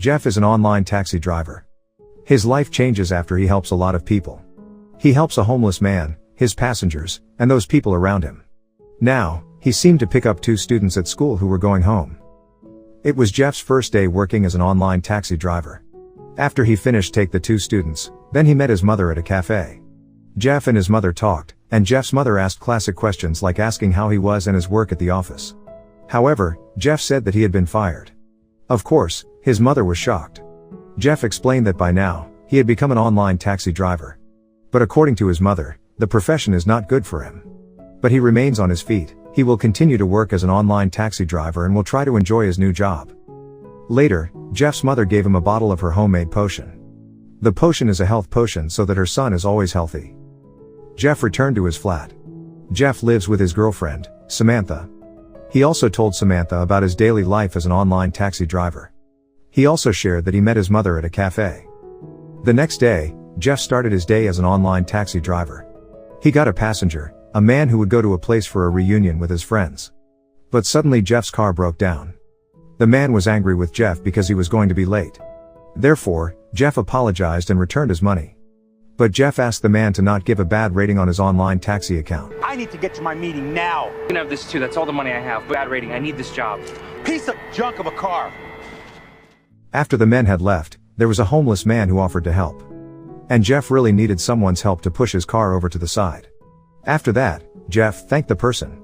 Jeff is an online taxi driver. His life changes after he helps a lot of people. He helps a homeless man, his passengers, and those people around him. Now, he seemed to pick up 2 students at school who were going home. It was Jeff's first day working as an online taxi driver. After he finished take the 2 students, then he met his mother at a cafe. Jeff and his mother talked, and Jeff's mother asked classic questions like asking how he was and his work at the office. However, Jeff said that he had been fired. Of course, his mother was shocked. Jeff explained that by now, he had become an online taxi driver. But according to his mother, the profession is not good for him. But he remains on his feet. He will continue to work as an online taxi driver and will try to enjoy his new job. Later, Jeff's mother gave him a bottle of her homemade potion. The potion is a health potion so that her son is always healthy. Jeff returned to his flat. Jeff lives with his girlfriend, Samantha. He also told Samantha about his daily life as an online taxi driver. He also shared that he met his mother at a cafe. The next day, Jeff started his day as an online taxi driver. He got a passenger, a man who would go to a place for a reunion with his friends. But suddenly Jeff's car broke down. The man was angry with Jeff because he was going to be late. Therefore, Jeff apologized and returned his money. But Jeff asked the man to not give a bad rating on his online taxi account. I need to get to my meeting now. You can have this too, that's all the money I have. Bad rating, I need this job. Piece of junk of a car. After the men had left, there was a homeless man who offered to help. And Jeff really needed someone's help to push his car over to the side. After that, Jeff thanked the person.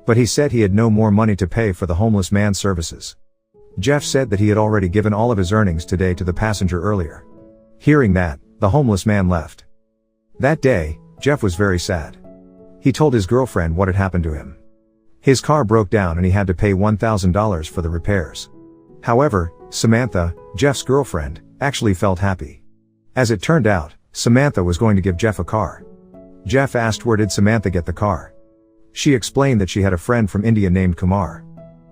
But he said he had no more money to pay for the homeless man's services. Jeff said that he had already given all of his earnings today to the passenger earlier. Hearing that, the homeless man left. That day, Jeff was very sad. He told his girlfriend what had happened to him. His car broke down and he had to pay $1,000 for the repairs. However, Samantha, Jeff's girlfriend, actually felt happy. As it turned out, Samantha was going to give Jeff a car. Jeff asked where did Samantha get the car. She explained that she had a friend from India named Kumar.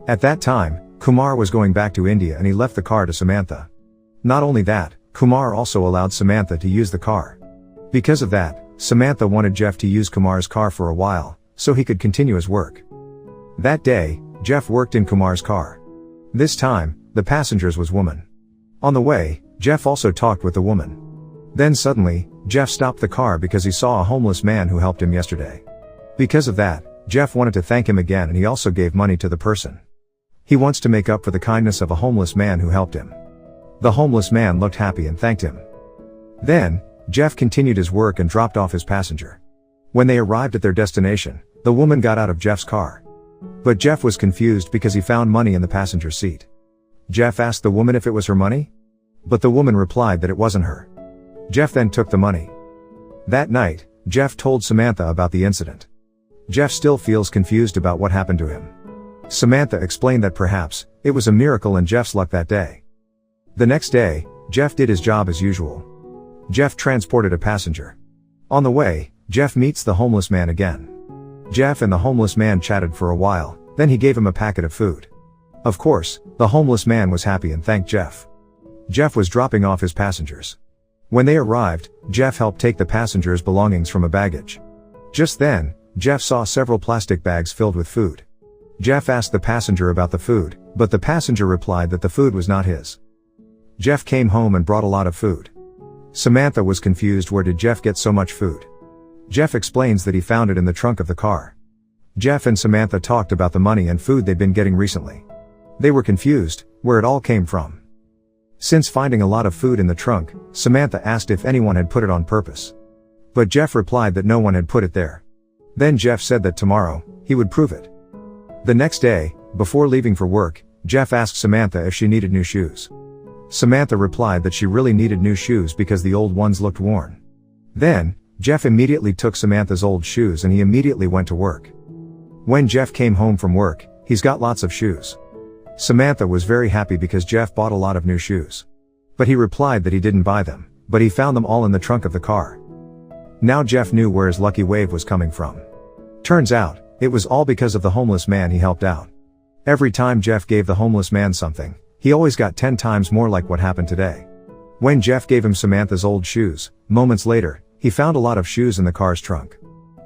At that time, Kumar was going back to India and he left the car to Samantha. Not only that, Kumar also allowed Samantha to use the car. Because of that, Samantha wanted Jeff to use Kumar's car for a while, so he could continue his work. That day, Jeff worked in Kumar's car. This time, the passengers was woman. On the way, Jeff also talked with the woman. Then suddenly, Jeff stopped the car because he saw a homeless man who helped him yesterday. Because of that, Jeff wanted to thank him again and he also gave money to the person. He wants to make up for the kindness of a homeless man who helped him. The homeless man looked happy and thanked him. Then, Jeff continued his work and dropped off his passenger. When they arrived at their destination, the woman got out of Jeff's car. But Jeff was confused because he found money in the passenger seat. Jeff asked the woman if it was her money. But the woman replied that it wasn't her. Jeff then took the money. That night, Jeff told Samantha about the incident. Jeff still feels confused about what happened to him. Samantha explained that perhaps, it was a miracle in Jeff's luck that day. The next day, Jeff did his job as usual. Jeff transported a passenger. On the way, Jeff meets the homeless man again. Jeff and the homeless man chatted for a while, then he gave him a packet of food. Of course, the homeless man was happy and thanked Jeff. Jeff was dropping off his passengers. When they arrived, Jeff helped take the passengers' belongings from a baggage. Just then, Jeff saw several plastic bags filled with food. Jeff asked the passenger about the food, but the passenger replied that the food was not his. Jeff came home and brought a lot of food. Samantha was confused, where did Jeff get so much food? Jeff explains that he found it in the trunk of the car. Jeff and Samantha talked about the money and food they'd been getting recently. They were confused, where it all came from. Since finding a lot of food in the trunk, Samantha asked if anyone had put it on purpose. But Jeff replied that no one had put it there. Then Jeff said that tomorrow, he would prove it. The next day, before leaving for work, Jeff asked Samantha if she needed new shoes. Samantha replied that she really needed new shoes because the old ones looked worn. Then, Jeff immediately took Samantha's old shoes and he immediately went to work. When Jeff came home from work, he's got lots of shoes. Samantha was very happy because Jeff bought a lot of new shoes. But he replied that he didn't buy them, but he found them all in the trunk of the car. Now Jeff knew where his lucky wave was coming from. Turns out, it was all because of the homeless man he helped out. Every time Jeff gave the homeless man something, he always got 10 times more, like what happened today. When Jeff gave him Samantha's old shoes, moments later, he found a lot of shoes in the car's trunk.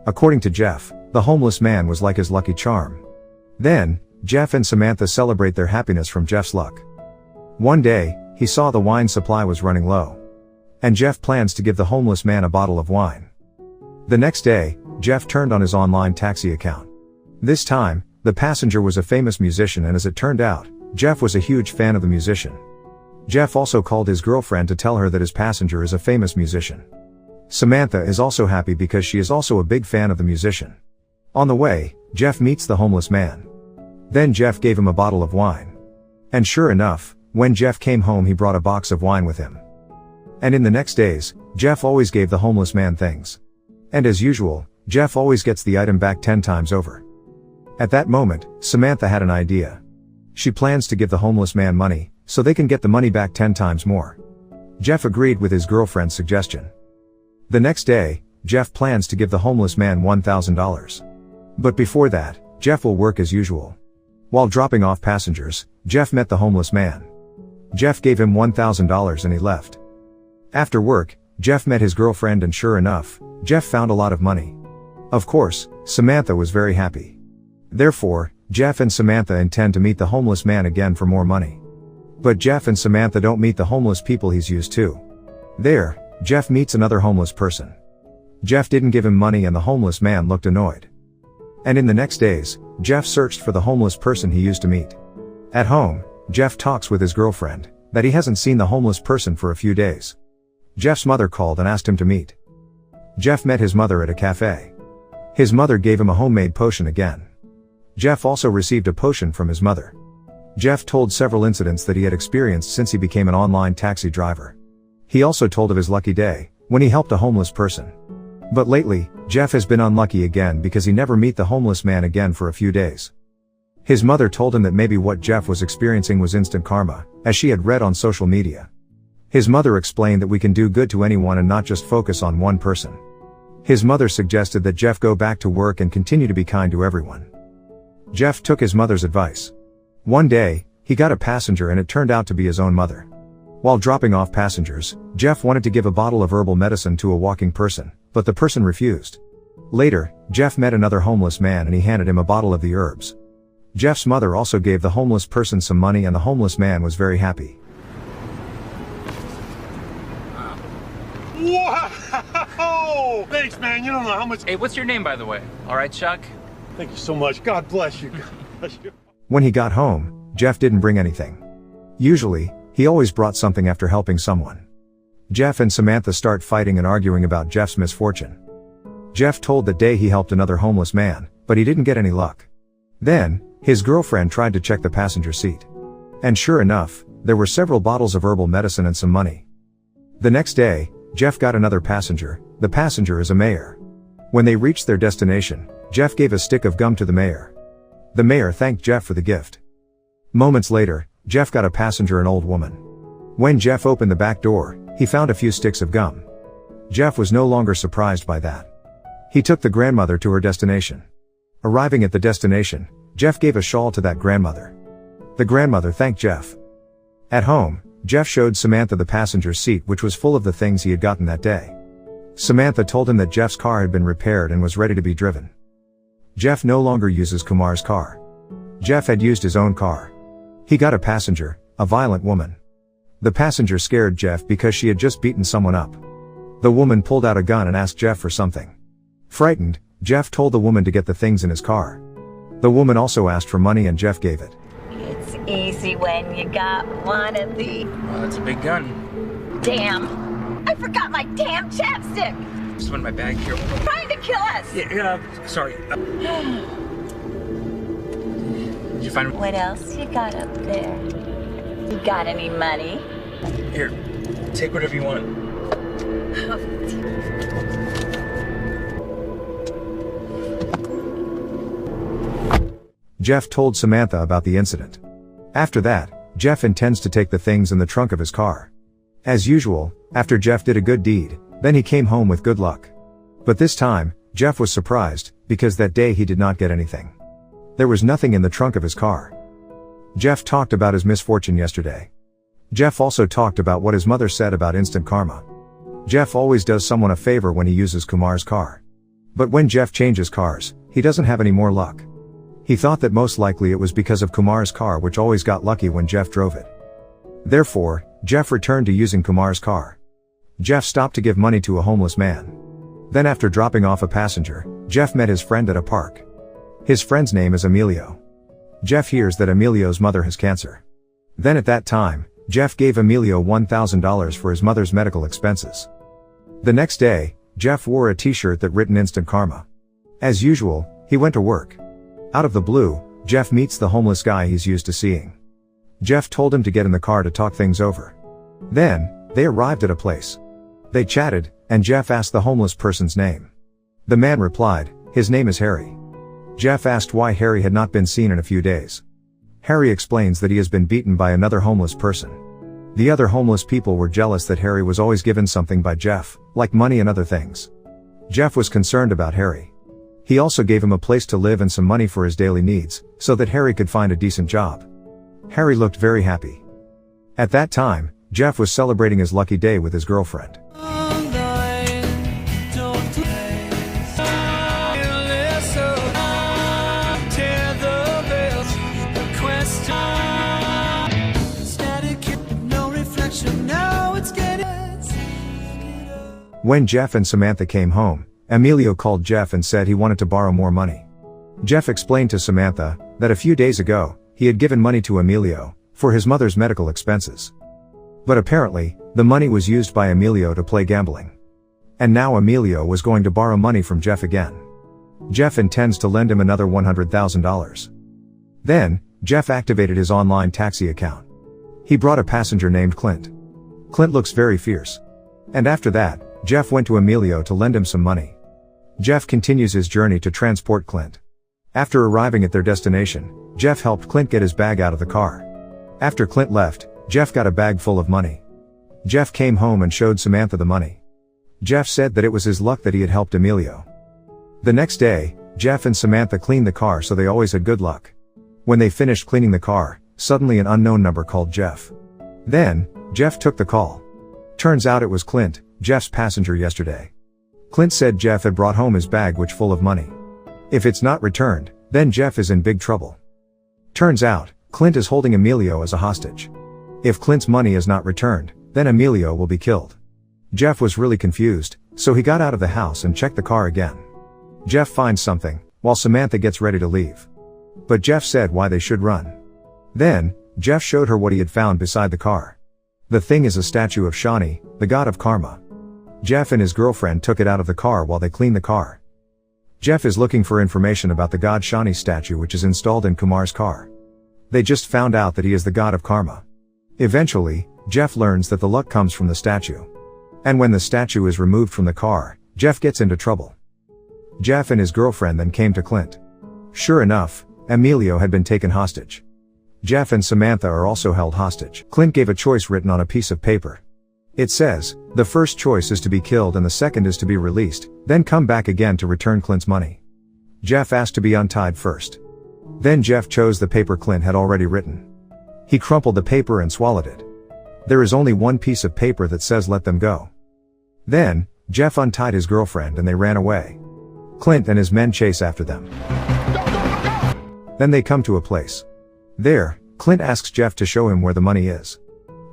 According to Jeff, the homeless man was like his lucky charm. Then, Jeff and Samantha celebrate their happiness from Jeff's luck. One day, he saw the wine supply was running low. And Jeff plans to give the homeless man a bottle of wine. The next day, Jeff turned on his online taxi account. This time, the passenger was a famous musician, and as it turned out, Jeff was a huge fan of the musician. Jeff also called his girlfriend to tell her that his passenger is a famous musician. Samantha is also happy because she is also a big fan of the musician. On the way, Jeff meets the homeless man. Then Jeff gave him a bottle of wine. And sure enough, when Jeff came home, he brought a box of wine with him. And in the next days, Jeff always gave the homeless man things. And as usual, Jeff always gets the item back 10 times over. At that moment, Samantha had an idea. She plans to give the homeless man money, so they can get the money back 10 times more. Jeff agreed with his girlfriend's suggestion. The next day, Jeff plans to give the homeless man $1,000. But before that, Jeff will work as usual. While dropping off passengers, Jeff met the homeless man. Jeff gave him $1,000 and he left. After work, Jeff met his girlfriend, and sure enough, Jeff found a lot of money. Of course, Samantha was very happy. Therefore, Jeff and Samantha intend to meet the homeless man again for more money. But Jeff and Samantha don't meet the homeless people he's used to. There, Jeff meets another homeless person. Jeff didn't give him money and the homeless man looked annoyed. And in the next days, Jeff searched for the homeless person he used to meet. At home, Jeff talks with his girlfriend that he hasn't seen the homeless person for a few days. Jeff's mother called and asked him to meet. Jeff met his mother at a cafe. His mother gave him a homemade potion again. Jeff also received a potion from his mother. Jeff told several incidents that he had experienced since he became an online taxi driver. He also told of his lucky day, when he helped a homeless person. But lately, Jeff has been unlucky again because he never meet the homeless man again for a few days. His mother told him that maybe what Jeff was experiencing was instant karma, as she had read on social media. His mother explained that we can do good to anyone and not just focus on one person. His mother suggested that Jeff go back to work and continue to be kind to everyone. Jeff took his mother's advice. One day, he got a passenger and it turned out to be his own mother. While dropping off passengers, Jeff wanted to give a bottle of herbal medicine to a walking person, but the person refused. Later, Jeff met another homeless man and he handed him a bottle of the herbs. Jeff's mother also gave the homeless person some money and the homeless man was very happy. Wow! Thanks, man. You don't know how much. Hey, what's your name, by the way? All right, Chuck? Thank you so much. God bless you. God bless you. When he got home, Jeff didn't bring anything. Usually, he always brought something after helping someone. Jeff and Samantha start fighting and arguing about Jeff's misfortune. Jeff told that day he helped another homeless man, but he didn't get any luck. Then, his girlfriend tried to check the passenger seat. And sure enough, there were several bottles of herbal medicine and some money. The next day, Jeff got another passenger. The passenger is a mayor. When they reached their destination, Jeff gave a stick of gum to the mayor. The mayor thanked Jeff for the gift. Moments later, Jeff got a passenger, an old woman. When Jeff opened the back door, he found a few sticks of gum. Jeff was no longer surprised by that. He took the grandmother to her destination. Arriving at the destination, Jeff gave a shawl to that grandmother. The grandmother thanked Jeff. At home, Jeff showed Samantha the passenger seat, which was full of the things he had gotten that day. Samantha told him that Jeff's car had been repaired and was ready to be driven. Jeff no longer uses Kumar's car. Jeff had used his own car. He got a passenger, a violent woman. The passenger scared Jeff because she had just beaten someone up. The woman pulled out a gun and asked Jeff for something. Frightened, Jeff told the woman to get the things in his car. The woman also asked for money and Jeff gave it. It's easy when you got one of these. Well, that's a big gun. Damn! I forgot my damn chapstick! Just in my bag here. Trying to kill us! Yeah, sorry. Did you find... What else you got up there? You got any money? Here, take whatever you want. Jeff told Samantha about the incident. After that, Jeff intends to take the things in the trunk of his car. As usual, after Jeff did a good deed, then he came home with good luck. But this time, Jeff was surprised, because that day he did not get anything. There was nothing in the trunk of his car. Jeff talked about his misfortune yesterday. Jeff also talked about what his mother said about instant karma. Jeff always does someone a favor when he uses Kumar's car. But when Jeff changes cars, he doesn't have any more luck. He thought that most likely it was because of Kumar's car, which always got lucky when Jeff drove it. Therefore, Jeff returned to using Kumar's car. Jeff stopped to give money to a homeless man. Then after dropping off a passenger, Jeff met his friend at a park. His friend's name is Emilio. Jeff hears that Emilio's mother has cancer. Then at that time, Jeff gave Emilio $1,000 for his mother's medical expenses. The next day, Jeff wore a t-shirt that written Instant Karma. As usual, he went to work. Out of the blue, Jeff meets the homeless guy he's used to seeing. Jeff told him to get in the car to talk things over. Then, they arrived at a place. They chatted, and Jeff asked the homeless person's name. The man replied, his name is Harry. Jeff asked why Harry had not been seen in a few days. Harry explains that he has been beaten by another homeless person. The other homeless people were jealous that Harry was always given something by Jeff, like money and other things. Jeff was concerned about Harry. He also gave him a place to live and some money for his daily needs, so that Harry could find a decent job. Harry looked very happy. At that time, Jeff was celebrating his lucky day with his girlfriend. When Jeff and Samantha came home, Emilio called Jeff and said he wanted to borrow more money. Jeff explained to Samantha that a few days ago, he had given money to Emilio for his mother's medical expenses. But apparently, the money was used by Emilio to play gambling. And now Emilio was going to borrow money from Jeff again. Jeff intends to lend him another $100,000. Then, Jeff activated his online taxi account. He brought a passenger named Clint. Clint looks very fierce. And after that, Jeff went to Emilio to lend him some money. Jeff continues his journey to transport Clint. After arriving at their destination, Jeff helped Clint get his bag out of the car. After Clint left, Jeff got a bag full of money. Jeff came home and showed Samantha the money. Jeff said that it was his luck that he had helped Emilio. The next day, Jeff and Samantha cleaned the car so they always had good luck. When they finished cleaning the car, suddenly an unknown number called Jeff. Then, Jeff took the call. Turns out it was Clint, Jeff's passenger yesterday. Clint said Jeff had brought home his bag which full of money. If it's not returned, then Jeff is in big trouble. Turns out, Clint is holding Emilio as a hostage. If Clint's money is not returned, then Emilio will be killed. Jeff was really confused, so he got out of the house and checked the car again. Jeff finds something, while Samantha gets ready to leave. But Jeff said why they should run. Then, Jeff showed her what he had found beside the car. The thing is a statue of Shani, the god of karma. Jeff and his girlfriend took it out of the car while they cleaned the car. Jeff is looking for information about the god Shani statue which is installed in Kumar's car. They just found out that he is the god of karma. Eventually, Jeff learns that the luck comes from the statue. And when the statue is removed from the car, Jeff gets into trouble. Jeff and his girlfriend then came to Clint. Sure enough, Emilio had been taken hostage. Jeff and Samantha are also held hostage. Clint gave a choice written on a piece of paper. It says, the first choice is to be killed and the second is to be released, then come back again to return Clint's money. Jeff asked to be untied first. Then Jeff chose the paper Clint had already written. He crumpled the paper and swallowed it. There is only one piece of paper that says let them go. Then, Jeff untied his girlfriend and they ran away. Clint and his men chase after them. Then they come to a place. There, Clint asks Jeff to show him where the money is.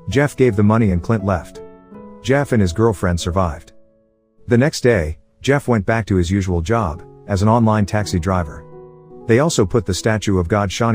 Jeff gave the money and Clint left. Jeff and his girlfriend survived. The next day, Jeff went back to his usual job, as an online taxi driver. They also put the statue of God Shani